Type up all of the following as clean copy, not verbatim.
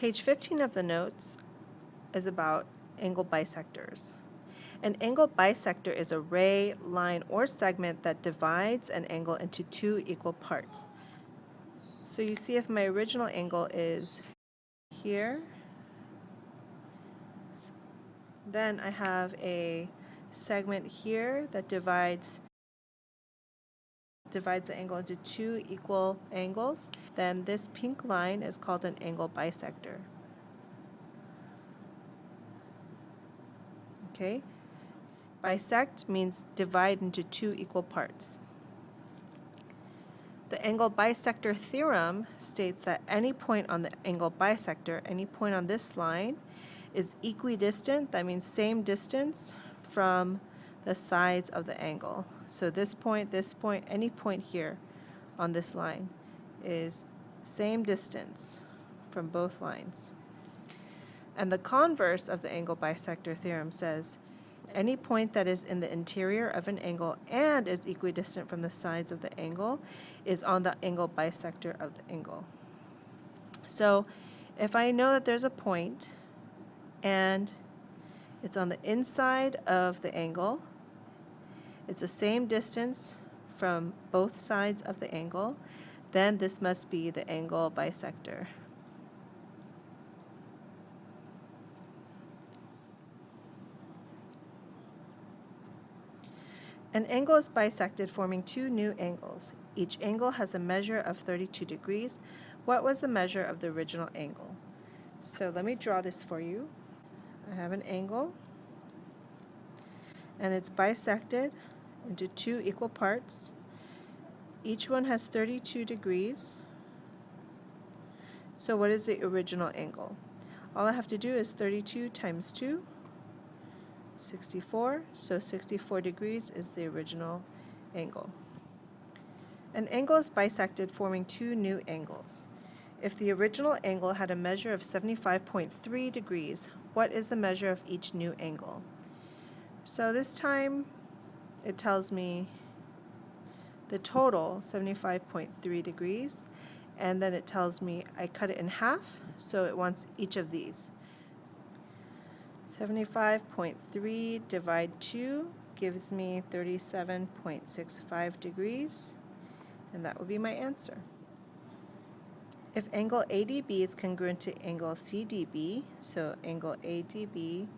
Page 15 of the notes is about angle bisectors. An angle bisector is a ray, line, or segment that divides an angle into two equal parts. So you see if my original angle is here, then I have a segment here that divides the angle into two equal angles. Then this pink line is called an angle bisector. Okay? Bisect means divide into two equal parts. The angle bisector theorem states that any point on the angle bisector, any point on this line, is equidistant, that means same distance from the sides of the angle. So this point, any point here on this line is same distance from both lines. And the converse of the angle bisector theorem says any point that is in the interior of an angle and is equidistant from the sides of the angle is on the angle bisector of the angle. So if I know that there's a point and it's on the inside of the angle, it's the same distance from both sides of the angle, then this must be the angle bisector. An angle is bisected, forming two new angles. Each angle has a measure of 32 degrees. What was the measure of the original angle? So let me draw this for you. I have an angle, and it's bisected into two equal parts. Each one has 32 degrees. So what is the original angle? All I have to do is 32 times 2. 64, so 64 degrees is the original angle. An angle is bisected, forming two new angles. If the original angle had a measure of 75.3 degrees, what is the measure of each new angle? So this time it tells me the total, 75.3 degrees, and then it tells me I cut it in half, so it wants each of these. 75.3 divide 2 gives me 37.65 degrees, and that would be my answer. If angle ADB is congruent to angle CDB, so angle ADB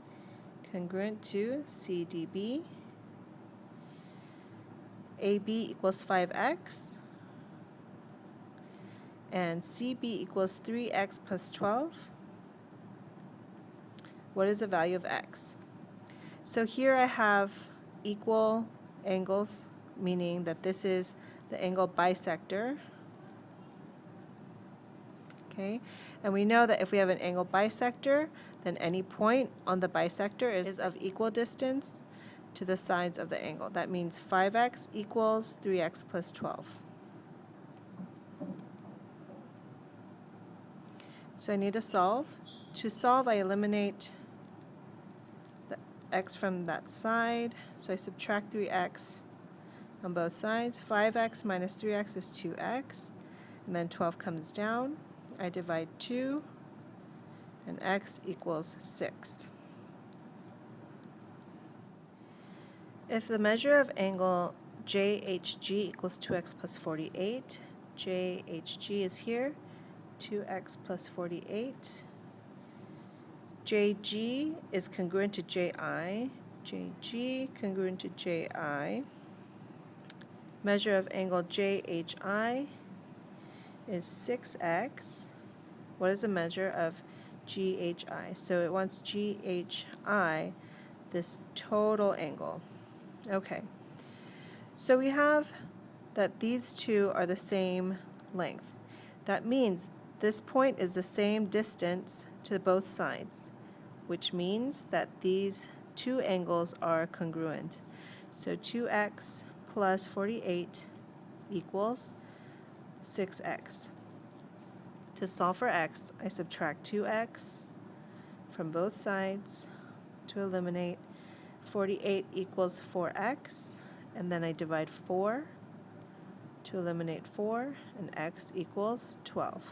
congruent to CDB, AB equals 5x, and CB equals 3x plus 12, what is the value of x? So here I have equal angles, meaning that this is the angle bisector. Okay, and we know that if we have an angle bisector, then any point on the bisector is of equal distance to the sides of the angle. That means 5x equals 3x plus 12. So I need to solve. To solve, I eliminate the x from that side. So I subtract 3x on both sides. 5x minus 3x is 2x. And then 12 comes down. I divide 2, and x equals 6. If the measure of angle JHG equals 2x plus 48, JHG is here, 2x plus 48. JG is congruent to JI, JG congruent to JI. Measure of angle JHI is 6x. What is the measure of GHI? So it wants GHI, this total angle. Okay, so we have that these two are the same length. That means this point is the same distance to both sides, which means that these two angles are congruent. So 2x plus 48 equals 6x. To solve for x, I subtract 2x from both sides to eliminate. 48 equals 4x, and then I divide 4 to eliminate 4, and x equals 12.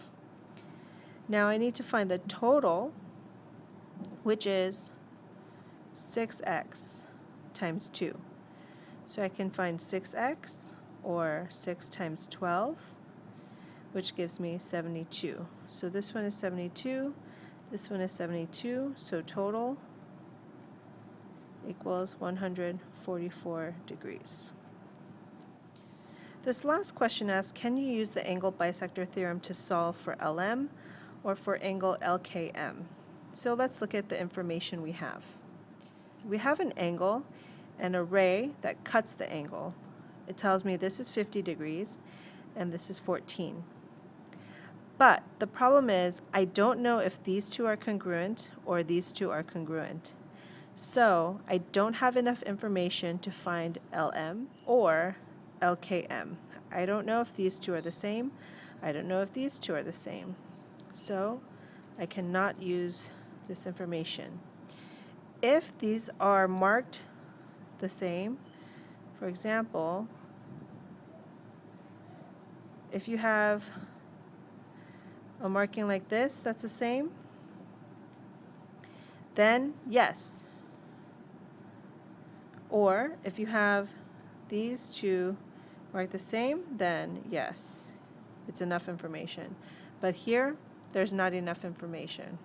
Now I need to find the total, which is 6x times 2. So I can find 6x, or 6 times 12, which gives me 72. So this one is 72, this one is 72, so total equals 144 degrees. This last question asks, can you use the angle bisector theorem to solve for LM or for angle LKM? So let's look at the information we have. We have an angle and a ray that cuts the angle. It tells me this is 50 degrees and this is 14. But the problem is I don't know if these two are congruent or these two are congruent. So I don't have enough information to find LM or LKM. I don't know if these two are the same. I don't know if these two are the same. So I cannot use this information. If these are marked the same, for example, if you have a marking like this that's the same, then yes. Or if you have these two marked the same, then yes, it's enough information. But here, there's not enough information.